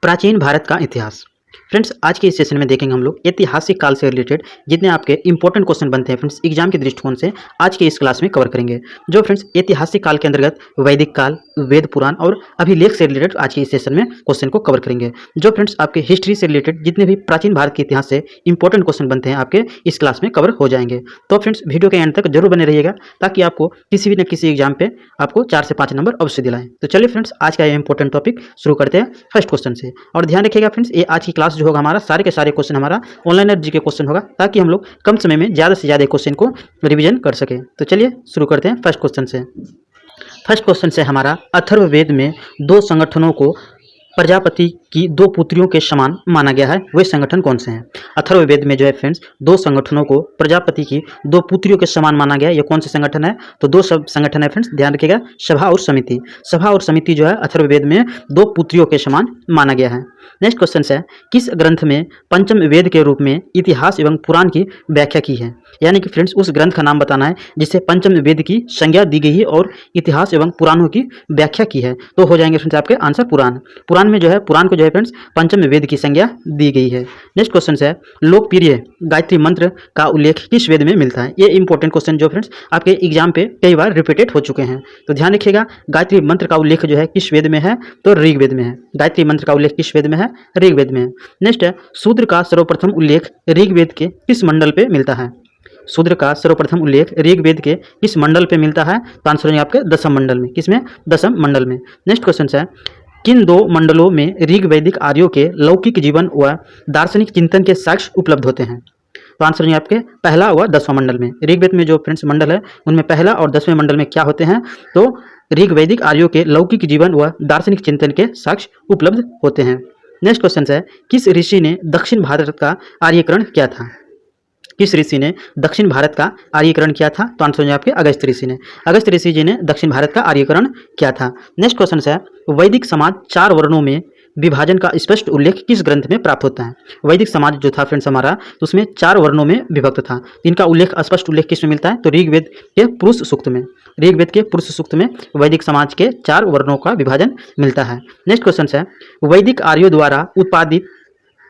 प्राचीन भारत का इतिहास। फ्रेंड्स, आज के इस सेशन में देखेंगे हम लोग ऐतिहासिक काल से रिलेटेड जितने आपके इंपॉर्टेंट क्वेश्चन बनते हैं फ्रेंड्स एग्जाम के दृष्टिकोण से आज के इस क्लास में कवर करेंगे। जो फ्रेंड्स ऐतिहासिक काल के अंतर्गत वैदिक काल, वेद पुराण और अभिलेख से रिलेटेड आज के इस सेशन में क्वेश्चन को कवर करेंगे। जो फ्रेंड्स आपके हिस्ट्री से रिलेटेड जितने भी प्राचीन भारत के इतिहास से इंपॉर्टेंट क्वेश्चन बनते हैं आपके इस क्लास में कवर हो जाएंगे। तो फ्रेंड्स वीडियो के एंड तक जरूर बने रहिएगा ताकि आपको किसी भी न किसी एग्जाम पे आपको 4 से 5 नंबर अवश्य दिलाएं। तो चलिए फ्रेंड्स आज का ये इंपॉर्टेंट टॉपिक शुरू करते हैं फर्स्ट क्वेश्चन से। और ध्यान रखिएगा फ्रेंड्स, ये आज की क्लास जो होगा हमारा सारे के सारे क्वेश्चन हमारा ऑनलाइन एनर्जी के क्वेश्चन होगा ताकि हम लोग कम समय में ज़्यादा से ज़्यादा क्वेश्चन को रिवीजन कर सकें। तो चलिए शुरू करते हैं फर्स्ट क्वेश्चन से। फर्स्ट क्वेश्चन से हमारा अथर्ववेद में दो संगठनों को प्रजापति की दो पुत्रियों के समान माना गया है, वे संगठन कौन से हैं? अथर्ववेद में जो है फ्रेंड्स दो संगठनों को प्रजापति की दो पुत्रियों के समान माना गया है, ये कौन से संगठन है? तो दो सब संगठन है फ्रेंड्स, ध्यान रखिएगा, सभा और समिति। सभा और समिति जो है अथर्ववेद में दो पुत्रियों के समान माना गया है। नेक्स्ट क्वेश्चन है, किस ग्रंथ में पंचम वेद के रूप में इतिहास एवं पुराण की व्याख्या की है? यानी कि फ्रेंड्स उस ग्रंथ का नाम बताना है जिसे पंचम वेद की संज्ञा दी गई है और इतिहास एवं पुराणों की व्याख्या की है। तो हो जाएंगे फ्रेंड्स आपके आंसर पुराण। पुराण में जो है पुराण को जो है फ्रेंड्स पंचम वेद की संज्ञा दी गई है। नेक्स्ट क्वेश्चन है, लोकप्रिय गायत्री मंत्र का उल्लेख किस वेद में मिलता है? ये इंपॉर्टेंट क्वेश्चन जो फ्रेंड्स आपके एग्जाम पे कई बार रिपीटेड हो चुके हैं। तो ध्यान रखिएगा, गायत्री मंत्र का उल्लेख जो है किस वेद में है? तो ऋग्वेद में है। गायत्री मंत्र का उल्लेख किस वेद में है? ऋग्वेद में है। नेक्स्ट है, शूद्र का सर्वप्रथम उल्लेख ऋग्वेद के किस मंडल पे मिलता है? शूद्र का सर्वप्रथम उल्लेख ऋग्वेद के किस मंडल पे मिलता है? तो आंसर होंगे आपके दशम मंडल में। किसमें? दशम मंडल में। नेक्स्ट क्वेश्चन है, किन दो मंडलों में ऋग्वैदिक आर्यों के लौकिक जीवन व दार्शनिक चिंतन के साक्ष्य उपलब्ध होते हैं? तो आंसर होंगे आपके पहला व 10वां मंडल में। ऋग्वेद में जो फ्रेंड्स मंडल है उनमें पहला और 10वें मंडल में क्या होते हैं? तो ऋग्वैदिक आर्यों के लौकिक जीवन व दार्शनिक चिंतन के साक्ष्य उपलब्ध होते हैं। नेक्स्ट क्वेश्चन है, किस ऋषि ने दक्षिण भारत का आर्यीकरण किया था? किस ऋषि ने दक्षिण भारत का आर्यीकरण किया था? तो आंसर हो आपके अगस्त्य ऋषि ने। अगस्त्य ऋषि जी ने दक्षिण भारत का आर्यीकरण किया था। नेक्स्ट क्वेश्चन है, वैदिक समाज 4 वर्णों में विभाजन का स्पष्ट उल्लेख किस ग्रंथ में प्राप्त होता है? वैदिक समाज जो था फ्रेंड्स हमारा तो उसमें 4 वर्णों में विभक्त था। इनका उल्लेख स्पष्ट उल्लेख किस में मिलता है? तो ऋग्वेद के पुरुष सूक्त में। ऋग्वेद के पुरुष सूक्त में वैदिक समाज के 4 वर्णों का विभाजन मिलता है। नेक्स्ट क्वेश्चन है, वैदिक आर्यों द्वारा उत्पादित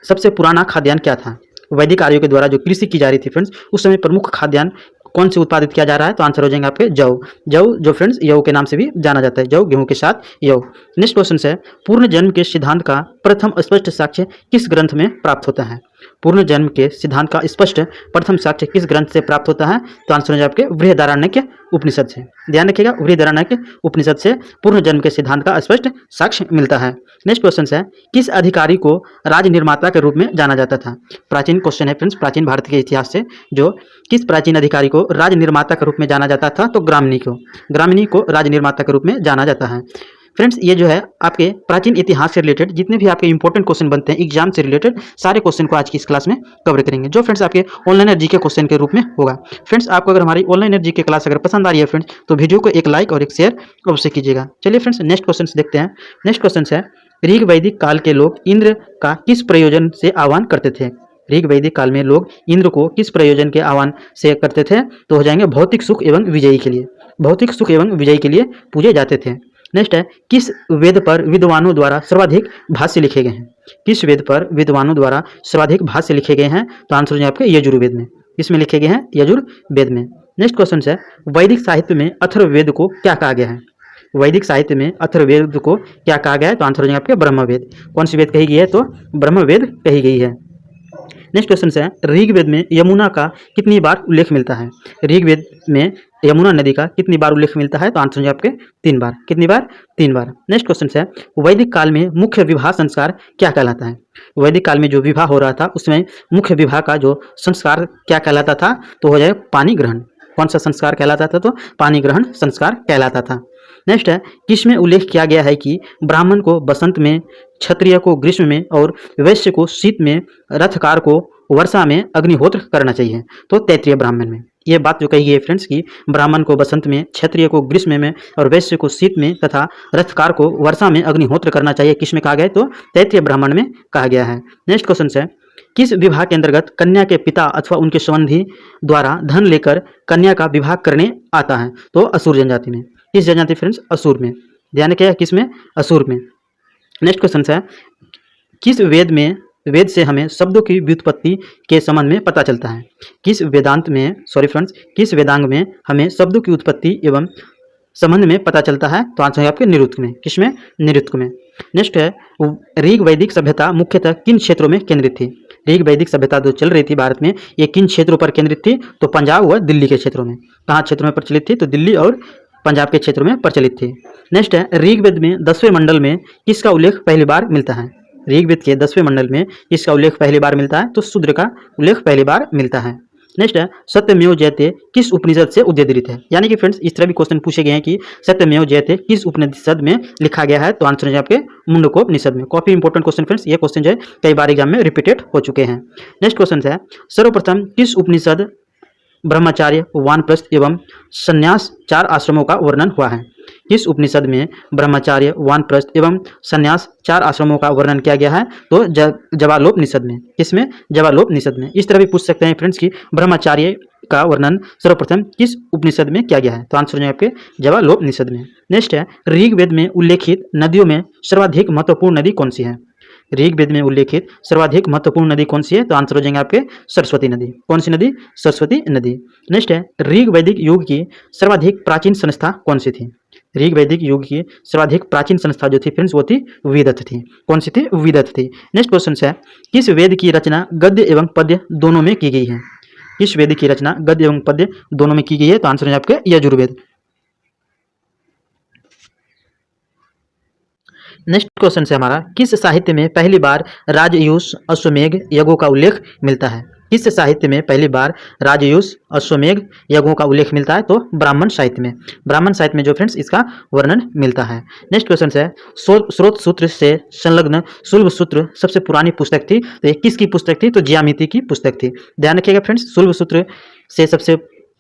सबसे पुराना खाद्यान्न क्या था? वैदिक आर्यों के द्वारा जो कृषि की जा रही थी फ्रेंड्स उस समय प्रमुख खाद्यान्न कौन से उत्पादित किया जा रहा है? तो आंसर हो जाएंगे आपके जौ। जौ जो फ्रेंड्स यौ के नाम से भी जाना जाता है, जौ गेहूं के साथ यौ। नेक्स्ट क्वेश्चन है, पूर्ण जन्म के सिद्धांत का प्रथम स्पष्ट साक्ष्य किस ग्रंथ में प्राप्त होता है? पूर्ण जन्म के सिद्धांत का स्पष्ट प्रथम साक्ष्य किस ग्रंथ से प्राप्त होता है? तो आंसर हो जाए आपके बृहदारण्यक उपनिषद से। ध्यान रखिएगा, बृहदारण्यक उपनिषद से पूर्ण जन्म के सिद्धांत का स्पष्ट साक्ष्य मिलता है। नेक्स्ट क्वेश्चन है, किस अधिकारी को राज निर्माता के रूप में जाना जाता था? प्राचीन क्वेश्चन है फ्रेंड्स, प्राचीन भारत के इतिहास से जो किस प्राचीन अधिकारी को राज निर्माता के रूप में जाना जाता था? तो ग्रामिणी को राज निर्माता के रूप में जाना जाता है। फ्रेंड्स ये जो है आपके प्राचीन इतिहास से रिलेटेड जितने भी आपके इंपॉर्टेंट क्वेश्चन बनते हैं एग्जाम से रिलेटेड सारे क्वेश्चन को आज की इस क्लास में कवर करेंगे, जो फ्रेंड्स आपके ऑनलाइन एनर्जी के क्वेश्चन के रूप में होगा। फ्रेंड्स आपको अगर हमारी ऑनलाइन एनर्जी की क्लास अगर पसंद आ रही है फ्रेंड्स तो वीडियो को एक लाइक और एक शेयर अवश्य कीजिएगा। चलिए फ्रेंड्स नेक्स्ट क्वेश्चन देखते हैं। नेक्स्ट क्वेश्चन है, ऋग्वैदिक काल के लोग इंद्र का किस प्रयोजन से आह्वान करते थे? ऋग्वैदिक काल में लोग इंद्र को किस प्रयोजन के आह्वान से करते थे? तो हो जाएंगे भौतिक सुख एवं विजयी के लिए। भौतिक सुख एवं विजयी के लिए पूजे जाते थे। नेक्स्ट है, किस वेद पर विद्वानों द्वारा सर्वाधिक भाष्य लिखे गए हैं? किस वेद पर विद्वानों द्वारा सर्वाधिक भाष्य लिखे गए हैं? तो आंसर है आपके यजुर्वेद में। इसमें लिखे गए हैं यजुर्वेद में। नेक्स्ट क्वेश्चन है, वैदिक साहित्य में अथर्ववेद को क्या कहा गया है? वैदिक साहित्य में अथर्ववेद को क्या कहा गया है? तो आंसर हो जाएगा आपके ब्रह्मवेद। कौन सी वेद कही गई है? तो ब्रह्मवेद कही गई है। नेक्स्ट क्वेश्चन है, ऋग्वेद में यमुना का कितनी बार उल्लेख मिलता है? ऋग्वेद में यमुना नदी का कितनी बार उल्लेख मिलता है? तो आंसर है आपके 3 बार। कितनी बार? 3 बार। नेक्स्ट क्वेश्चन है, वैदिक काल में मुख्य विवाह संस्कार क्या कहलाता है? वैदिक काल में जो विवाह हो रहा था उसमें मुख्य विवाह का जो संस्कार क्या कहलाता था? तो हो जाए पानी ग्रहण। कौन सा संस्कार कहलाता था? तो पानी ग्रहण संस्कार कहलाता था। नेक्स्ट है, किसमें उल्लेख किया गया है कि ब्राह्मण को बसंत में, क्षत्रिय को ग्रीष्म में और वैश्य को शीत में, रथकार को वर्षा में अग्निहोत्र करना चाहिए? तो तैत्तिरीय ब्राह्मण में ये बात जो कही गई है फ्रेंड्स कि ब्राह्मण को बसंत में, क्षत्रिय को ग्रीष्म में और वैश्य को शीत में तथा रथकार को वर्षा में अग्निहोत्र करना चाहिए। किस में कहा गया है? तो तैत्तिरीय ब्राह्मण में कहा गया है। नेक्स्ट क्वेश्चन है, किस विवाह के अंतर्गत कन्या के पिता अथवा उनके संबंधी द्वारा धन लेकर कन्या का विवाह करने आता है? तो असुर जनजाति में। किस जनजाति फ्रेंड्स? असुर में। ध्यान रखिएगा, किस में? असुर में। नेक्स्ट क्वेश्चन है, किस वेद से हमें शब्दों की व्युत्पत्ति के संबंध में पता चलता है? किस वेदांग में हमें शब्दों की उत्पत्ति एवं संबंध में पता चलता है? तो आंसर है आपके निरुक्त में। किसमें? निरुक्त में। नेक्स्ट है, ऋग वैदिक सभ्यता मुख्यतः किन क्षेत्रों में केंद्रित थी? ऋग वैदिक सभ्यता जो चल रही थी भारत में, ये किन क्षेत्रों पर केंद्रित थी? तो पंजाब व दिल्ली के क्षेत्रों में। कहाँ क्षेत्रों में प्रचलित थी? तो दिल्ली और पंजाब के क्षेत्रों में प्रचलित थी। नेक्स्ट है, ऋग्वेद में 10वें मंडल में किसका उल्लेख पहली बार मिलता है? ऋग्वेद के 10वें मंडल में किसका उल्लेख पहली बार मिलता है? तो शूद्र का उल्लेख पहली बार मिलता है। नेक्स्ट है, सत्यमेव जयते किस उपनिषद से उद्धृत है? यानी कि फ्रेंड्स इस तरह भी क्वेश्चन पूछे गए हैं कि सत्यमेव जयते किस उपनिषद में लिखा गया है? तो आंसर है आपके मुंडकोपनिषद में। काफी इंपॉर्टेंट क्वेश्चन फ्रेंड्स, ये क्वेश्चन जो है कई बार एग्जाम में रिपीटेड हो चुके हैं। नेक्स्ट क्वेश्चन है, सर्वप्रथम किस उपनिषद ब्रह्मचार्य, वानप्रस्थ एवं संन्यास 4 आश्रमों का वर्णन हुआ है? किस उपनिषद में ब्रह्मचार्य, वानप्रस्थ एवं संन्यास 4 आश्रमों का वर्णन किया गया है? तो जवालोपनिषद में। किसमें? जवालोपनिषद में। इस तरह भी पूछ सकते हैं फ्रेंड्स कि ब्रह्मचार्य का वर्णन सर्वप्रथम किस उपनिषद में किया गया है? तो आंसर है आपके जवालोपनिषद में। नेक्स्ट है, ऋग्वेद में उल्लेखित नदियों में सर्वाधिक महत्वपूर्ण नदी कौन सी है? ऋग्वेद में उल्लेखित सर्वाधिक महत्वपूर्ण नदी कौन सी है? तो आंसर हो जाएंगे आपके सरस्वती नदी। कौन सी नदी? सरस्वती नदी। नेक्स्ट है, ऋग्वैदिक युग की सर्वाधिक प्राचीन संस्था कौन सी थी? ऋग्वैदिक युग की सर्वाधिक प्राचीन संस्था जो थी फ्रेंड्स वो थी विदत थी। कौन सी थी? विदत थी। नेक्स्ट क्वेश्चन है, किस वेद की रचना गद्य एवं पद्य दोनों में की गई है? किस वेद की रचना गद्य एवं पद्य दोनों में की गई है? तो आंसर है आपके यजुर्वेद। नेक्स्ट क्वेश्चन है हमारा, किस साहित्य में पहली बार राजयूष, अश्वमेघ यज्ञों का उल्लेख मिलता है? किस साहित्य में पहली बार राजयूष, अश्वमेघ यज्ञों का उल्लेख मिलता है? तो ब्राह्मण साहित्य में। ब्राह्मण साहित्य में जो फ्रेंड्स इसका वर्णन मिलता है। नेक्स्ट क्वेश्चन है, स्रोत सूत्र से संलग्न शुल्ब सूत्र सबसे पुरानी पुस्तक थी, तो ये किसकी पुस्तक थी? तो ज्यामिति की पुस्तक थी। ध्यान रखिएगा फ्रेंड्स, शुल्ब सूत्र से सबसे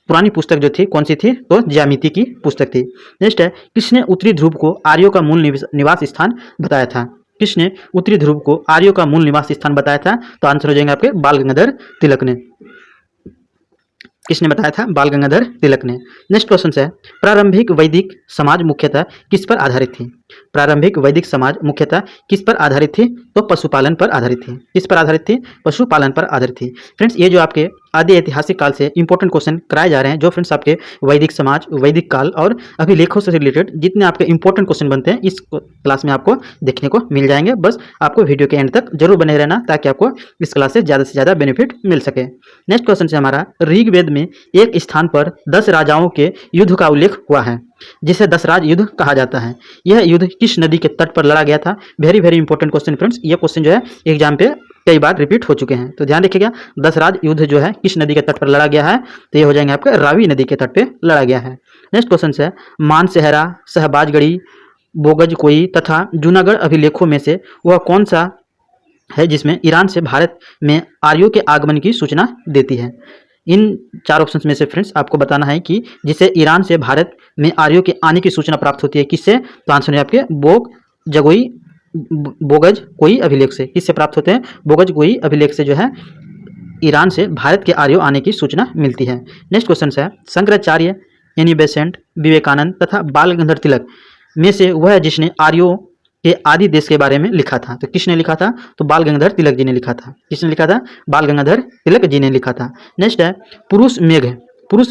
पुरानी पुस्तक जो थी कौन सी थी? तो ज्यामिति की पुस्तक थी। नेक्स्ट है, किसने उत्तरी ध्रुव को आर्यों का मूल निवास स्थान बताया था? किसने उत्तरी ध्रुव को आर्यों का मूल निवास स्थान बताया था? तो आंसर हो जाएंगे आपके बाल गंगाधर तिलक ने। किसने बताया था? बाल गंगाधर तिलक ने। नेक्स्ट क्वेश्चन है, प्रारंभिक वैदिक समाज मुख्यतः किस पर आधारित थी? प्रारंभिक वैदिक समाज मुख्यतः किस पर आधारित थी? तो पशुपालन पर आधारित थी। किस पर आधारित थी? पशुपालन पर आधारित थी। फ्रेंड्स ये जो आपके आदि ऐतिहासिक काल से इंपॉर्टेंट क्वेश्चन कराए जा रहे हैं, जो फ्रेंड्स आपके वैदिक समाज, वैदिक काल और अभिलेखों से रिलेटेड जितने आपके इंपॉर्टेंट क्वेश्चन बनते हैं इस क्लास में आपको देखने को मिल जाएंगे। बस आपको वीडियो के एंड तक जरूर बने रहना ताकि आपको इस क्लास से ज़्यादा बेनिफिट मिल सके। नेक्स्ट क्वेश्चन है हमारा, ऋग्वेद में एक स्थान पर 10 राजाओं के युद्ध का उल्लेख हुआ है, जिसे 10 राज युद्ध कहा जाता है। यह युद्ध किस नदी के तट पर लड़ा गया था? वेरी इंपॉर्टेंट क्वेश्चन फ्रेंड्स, ये क्वेश्चन जो है एग्जाम पे कई बार रिपीट हो चुके हैं, तो ध्यान रखिएगा। 10 राज युद्ध जो है किस नदी के तट पर लड़ा गया है? तो ये हो जाएंगे आपके रावी नदी के तट पे लड़ा गया है। नेक्स्ट क्वेश्चन है, मानसेहरा, शहबाजगढ़ी, बोगजकोई तथा जूनागढ़ अभिलेखों में से वह कौन सा है जिसमें ईरान से भारत में आर्यों के आगमन की सूचना देती है? इन 4 ऑप्शंस में से फ्रेंड्स आपको बताना है कि जिसे ईरान से भारत में आर्यों के आने की सूचना प्राप्त होती है किससे? तो आंसर है आपके बोगज कोई अभिलेख से। किससे प्राप्त होते हैं? बोगज कोई अभिलेख से जो है ईरान से भारत के आर्यों आने की सूचना मिलती है। नेक्स्ट क्वेश्चन है, शंकराचार्य, एनी बेसेंट, विवेकानंद तथा बाल गंगाधर तिलक में से वह है जिसने आर्यों के आदि देश के बारे में लिखा था। तो किसने लिखा था? तो बाल गंगाधर तिलक जी ने लिखा था। किसने लिखा था? बाल गंगाधर तिलक जी ने लिखा था। नेक्स्ट है, पुरुष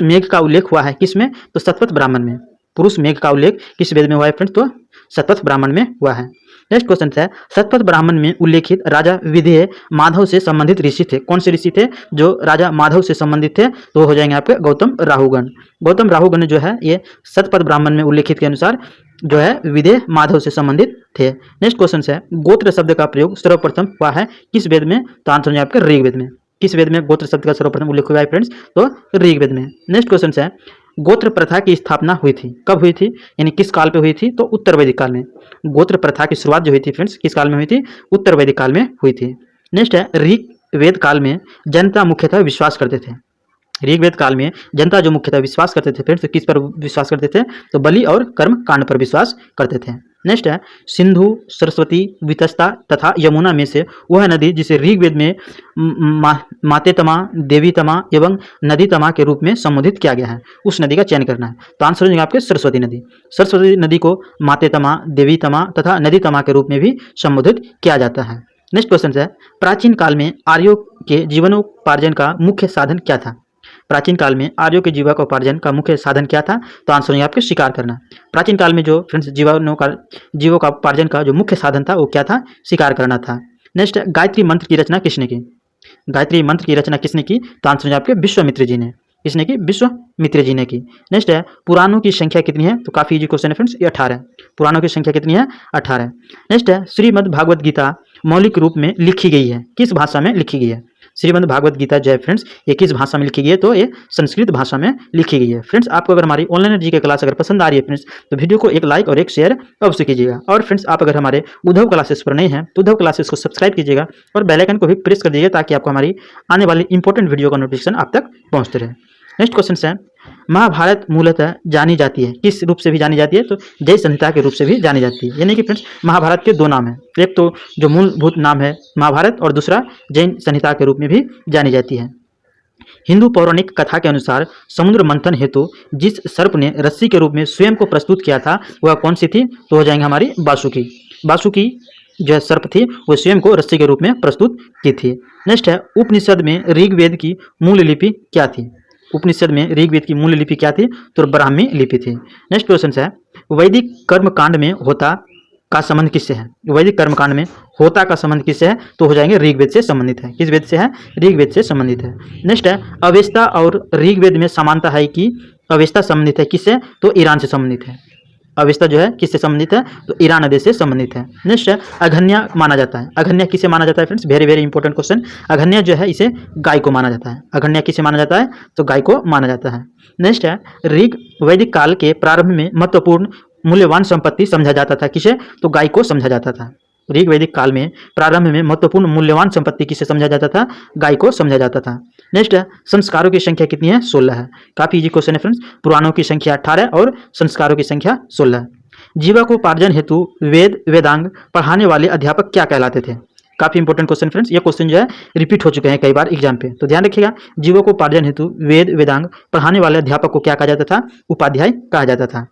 मेघ का उल्लेख हुआ है किसमें? तो शतपथ ब्राह्मण में। पुरुष मेघ का उल्लेख किस वेद में हुआ है फ्रेंड्स? तो शतपथ ब्राह्मण में हुआ है। नेक्स्ट क्वेश्चन है, शतपथ ब्राह्मण में उल्लेखित राजा विदेह माधव से संबंधित ऋषि थे। कौन से ऋषि थे जो राजा माधव से संबंधित थे? तो हो जाएंगे आपके गौतम राहुगण। गौतम राहुगण जो है ये शतपथ ब्राह्मण में उल्लेखित के अनुसार जो है विदेह माधव से संबंधित थे। नेक्स्ट क्वेश्चन है, गोत्र शब्द का प्रयोग सर्वप्रथम हुआ है किस वेद में? तो आंसर है आपके ऋग्वेद में। किस वेद में गोत्र शब्द का सर्वप्रथम उल्लेख हुआ है फ्रेंड्स? तो ऋग्वेद में। नेक्स्ट क्वेश्चन है, गोत्र प्रथा की स्थापना हुई थी, कब हुई थी? यानी किस काल पे हुई थी? तो उत्तर वैदिक काल में। गोत्र प्रथा की शुरुआत जो हुई थी फ्रेंड्स किस काल में हुई थी? उत्तर वैदिक काल में हुई थी। नेक्स्ट है, ऋग्वेद काल में जनता मुख्यतः विश्वास करते थे। ऋग्वेद काल में जनता जो मुख्यतः विश्वास करते थे फ्रेंड्स, तो किस पर विश्वास करते थे? तो बलि और कर्म कांड पर विश्वास करते थे। नेक्स्ट है, सिंधु, सरस्वती, वितस्ता तथा यमुना में से वह नदी जिसे ऋग्वेद में मातेतमा, देवीतमा एवं नदीतमा के रूप में संबोधित किया गया है, उस नदी का चयन करना है। तो आंसर हो जाएगा आपके सरस्वती नदी। सरस्वती नदी को मातेतमा, देवीतमा तथा नदीतमा के रूप में भी संबोधित किया जाता है। नेक्स्ट क्वेश्चन है, प्राचीन काल में आर्यों के जीवनोपार्जन का मुख्य साधन क्या था? प्राचीन काल में आर्यों के जीविकोपार्जन का मुख्य साधन क्या था? तो आंसर है आपके शिकार करना। प्राचीन काल में जो फ्रेंड्स जीवों का उपार्जन का जो मुख्य साधन था वो क्या था? शिकार करना था। नेक्स्ट, गायत्री मंत्र की रचना किसने की? गायत्री मंत्र की रचना किसने की? तो आंसर है आपके विश्वामित्र जी ने। किसने की? विश्वामित्र जी ने की। नेक्स्ट है, पुराणों की संख्या कितनी है? तो काफी इजी क्वेश्चन है फ्रेंड्स, ये 18 है। पुराणों की संख्या कितनी है? 18। नेक्स्ट है, श्रीमद् भागवत गीता मौलिक रूप में लिखी गई है, किस भाषा में लिखी गई है? श्रीमद् भागवत गीता जो है फ्रेंड्स, ये किस भाषा में लिखी गई है? तो ये संस्कृत भाषा में लिखी गई है। फ्रेंड्स, आपको अगर हमारी ऑनलाइन जी के क्लास अगर पसंद आ रही है फ्रेंड्स, तो वीडियो को एक लाइक और एक शेयर अवश्य कीजिएगा। और फ्रेंड्स, आप अगर हमारे उद्धव क्लासेस पर नहीं हैं तो उद्धव क्लासेस को सब्सक्राइब कीजिएगा और बेल आइकन को भी प्रेस कर दीजिएगा ताकि आपको हमारी आने वाली इंपॉर्टेंट वीडियो का नोटिफिकेशन आप तक पहुंचते रहे। नेक्स्ट क्वेश्चन है, महाभारत मूलतः जानी जाती है किस रूप से भी जानी जाती है? तो जय संहिता के रूप से भी जानी जाती है। यानी कि फ्रेंड्स, महाभारत के दो नाम हैं, एक तो जो मूलभूत नाम है महाभारत और दूसरा जैन संहिता के रूप में भी जानी जाती है। हिंदू पौराणिक कथा के अनुसार समुद्र मंथन हेतु जिस सर्प ने रस्सी के रूप में स्वयं को प्रस्तुत किया था वह कौन सी थी? तो हो जाएंगे हमारी बासुकी। बासुकी जो सर्प थी वो स्वयं को रस्सी के रूप में प्रस्तुत की थी। नेक्स्ट है, उपनिषद में ऋग्वेद की मूल लिपि क्या थी? उपनिषद में ऋग्वेद की मूल लिपि क्या थी? तो ब्राह्मी लिपि थी। नेक्स्ट क्वेश्चन है, वैदिक कर्मकांड में होता का संबंध किससे है? वैदिक कर्मकांड में होता का संबंध किससे है? तो हो जाएंगे ऋग्वेद से संबंधित है। किस वेद से है? ऋग्वेद से संबंधित है। नेक्स्ट है, अवेस्ता और ऋग्वेद में समानता है कि अवेस्ता संबंधित है किससे? तो ईरान से संबंधित है। अवेस्ता जो है किससे संबंधित है? तो ईरान देश से संबंधित है। नेक्स्ट है, अघन्या माना जाता है। अघन्या किसे माना जाता है friends? Very very important question. Aghanya जो है इसे गाय को माना जाता है। अघन्या किसे माना जाता है? तो गाय को माना जाता है। नेक्स्ट है, वैदिक काल के प्रारंभ में महत्वपूर्ण मूल्यवान संपत्ति समझा जाता था किसे? तो गाय को समझा जाता था। ऋग वैदिक काल में प्रारंभ में महत्वपूर्ण मूल्यवान संपत्ति किसे समझा जाता था? गाय को समझा जाता था। नेक्स्ट है, संस्कारों की संख्या कितनी है? 16 है। काफी इजी क्वेश्चन है फ्रेंड्स। पुराणों की संख्या 18 और संस्कारों की संख्या 16 है। जीविकोपार्जन हेतु वेद वेदांग पढ़ाने वाले अध्यापक क्या कहलाते थे? काफी इंपॉर्टेंट क्वेश्चन फ्रेंड्स। ये क्वेश्चन जो है रिपीट हो चुके हैं कई बार एग्जाम पे, तो ध्यान रखिएगा। जीविकोपार्जन हेतु वेद वेदांग पढ़ाने वाले अध्यापक को क्या कहा जाता था? उपाध्याय कहा जाता था।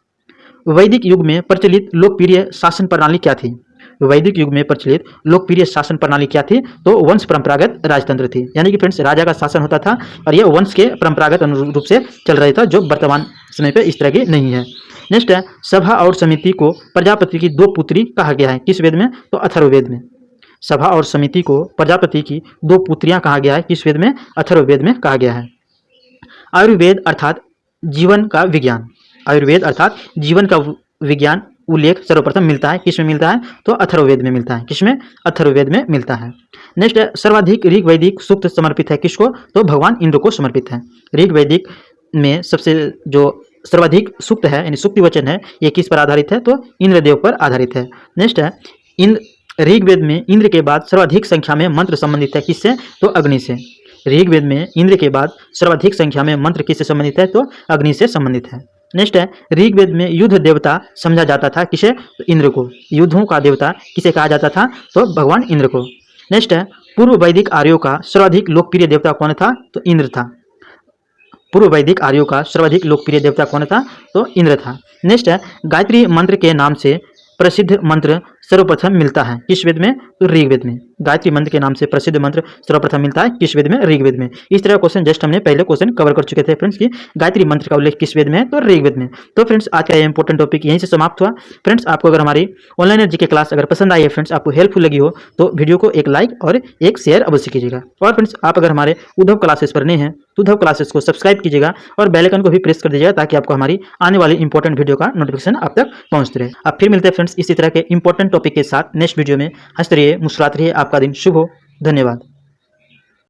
वैदिक युग में प्रचलित लोकप्रिय शासन प्रणाली क्या थी? वैदिक युग में प्रचलित लोकप्रिय शासन प्रणाली क्या थी? तो वंश परंपरागत राजतंत्र थी। यानी कि फ्रेंड्स, राजा का शासन होता था और यह वंश के परंपरागत अनुरूप से चल रहा था, जो वर्तमान समय पे इस तरह की नहीं है। नेक्स्ट है, सभा और समिति को प्रजापति की दो पुत्री कहा गया है किस वेद में? तो अथर्ववेद में। सभा और समिति को प्रजापति की दो पुत्रियां कहा गया है किस वेद में? अथर्ववेद में कहा गया है। आयुर्वेद अर्थात जीवन का विज्ञान। आयुर्वेद अर्थात जीवन का विज्ञान उल्लेख सर्वप्रथम मिलता है किस में मिलता है? तो अथर्ववेद में मिलता है। किसमें? अथर्ववेद में मिलता है। नेक्स्ट है, सर्वाधिक ऋग वैदिक सूक्त समर्पित है किसको? तो भगवान इंद्र को समर्पित है। ऋग वैदिक में सबसे जो सर्वाधिक सूक्त है यानी सूक्ति वचन है, ये किस पर आधारित है? तो इंद्रदेव पर आधारित है। नेक्स्ट है, ऋग्वेद में इंद्र के बाद सर्वाधिक संख्या में मंत्र संबंधित है किससे? तो अग्नि से। ऋग्वेद में इंद्र के बाद सर्वाधिक संख्या में मंत्र किससे संबंधित है? तो अग्नि से संबंधित है। नेक्स्ट है, ऋग्वेद में युद्ध देवता समझा जाता था किसे? तो इंद्र को। युद्धों का देवता किसे कहा जाता था? तो भगवान इंद्र को। नेक्स्ट है, पूर्व वैदिक आर्यों का सर्वाधिक लोकप्रिय देवता कौन था? तो इंद्र था। पूर्व वैदिक आर्यों का सर्वाधिक लोकप्रिय देवता कौन था? तो इंद्र था। नेक्स्ट है, गायत्री मंत्र के नाम से प्रसिद्ध मंत्र सर्वप्रथम मिलता है किस वेद में? तो ऋग्वेद में। गायत्री मंत्र के नाम से प्रसिद्ध मंत्र सर्वप्रथम मिलता है किस वेद में? ऋग्वेद में। इस तरह क्वेश्चन जस्ट हमने पहले क्वेश्चन कवर कर चुके थे फ्रेंड्स कि गायत्री मंत्र का उल्लेख किस वेद में है? तो ऋग्वेद में। तो फ्रेंड्स, आज का ये इंपॉर्टेंट टॉपिक यहीं से समाप्त हुआ। फ्रेंड्स, आपको अगर हमारी ऑनलाइन जी के क्लास अगर पसंद आई है फ्रेंड्स, आपको हेल्पफुल लगी हो तो वीडियो को एक लाइक और एक शेयर अवश्य कीजिएगा। और फ्रेंड्स, आप अगर हमारे उद्धव क्लासेस पर नए हैं तो उद्धव क्लासेस को सब्सक्राइब कीजिएगा और बेल आइकन को भी प्रेस कर दीजिएगा ताकि आपको हमारी आने वाली इंपॉर्टेंट वीडियो का नोटिफिकेशन आप तक पहुंचते रहे। अब फिर मिलते हैं फ्रेंड्स इसी तरह के इंपॉर्टेंट टॉपिक के साथ नेक्स्ट वीडियो में। हंसते रहिए, मुस्कुराते रहिए। आपका दिन शुभ हो। धन्यवाद।